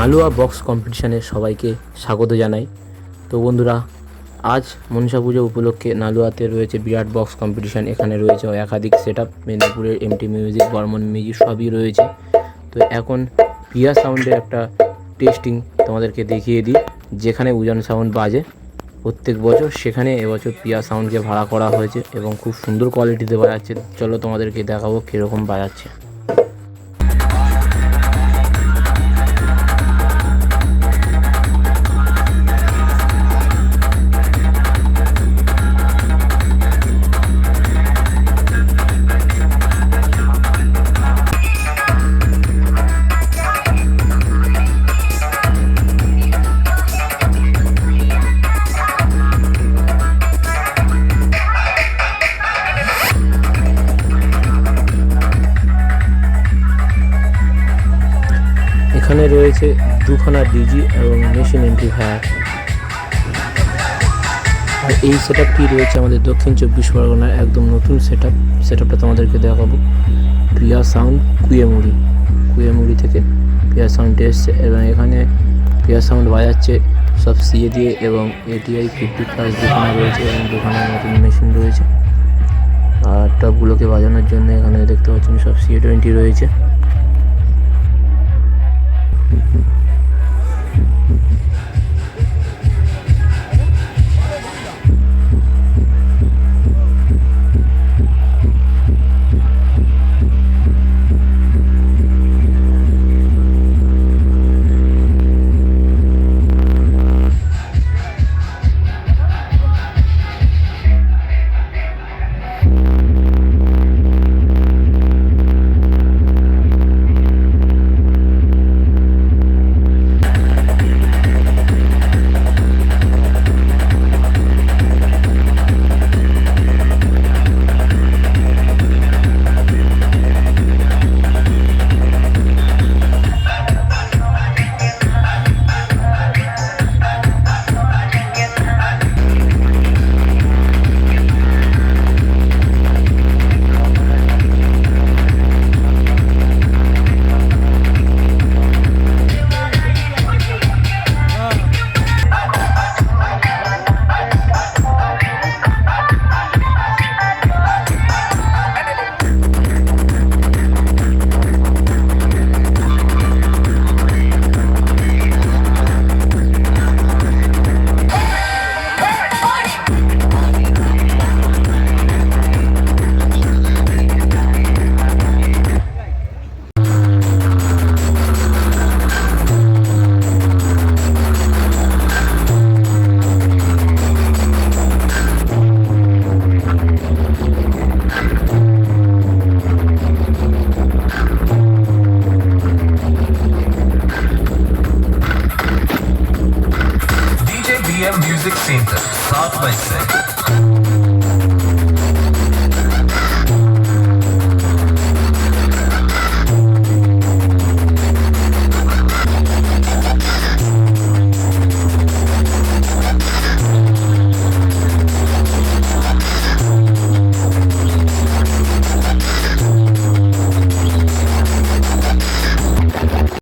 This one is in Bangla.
নালুয়া বক্স কম্পিটিশানে সবাইকে স্বাগত জানাই। তো বন্ধুরা, আজ মনসা পুজো উপলক্ষে নালুয়াতে রয়েছে বিরাট বক্স কম্পিটিশান। এখানে রয়েছে একাধিক সেট আপ, মেদিনীপুরের এমটি মিউজিক, বর্মন মিউজিক সবই রয়েছে। তো এখন পিয়া সাউন্ডের একটা টেস্টিং তোমাদেরকে দেখিয়ে দিই, যেখানে উজান সাউন্ড বাজে প্রত্যেক বছর, সেখানে এবছর পিয়া সাউন্ডকে ভাড়া করা হয়েছে এবং খুব সুন্দর কোয়ালিটিতে বাজাচ্ছে। চলো তোমাদেরকে দেখাবো কীরকম বাজাচ্ছে। এখানে রয়েছে দুখানা ডিজি এবং মেশিন এমপ্লিফায়ার। আর এই সেট আপটি রয়েছে আমাদের দক্ষিণ 24 পরগনার একদম নতুন সেট আপটা তোমাদেরকে দেখাবো। প্রিয়া সাউন্ড কুয়েমুড়ি থেকে প্রিয়া সাউন্ড এসছে এবং এখানে প্রিয়া সাউন্ড বাজাচ্ছে সব সিএ দিয়ে এবং ATI 50+ দুখানা রয়েছে এবং দুখানা নতুন মেশিন রয়েছে। আর টপগুলোকে বাজানোর জন্য এখানে দেখতে পাচ্ছেন সব CA20 রয়েছে। Music Center, South by Side.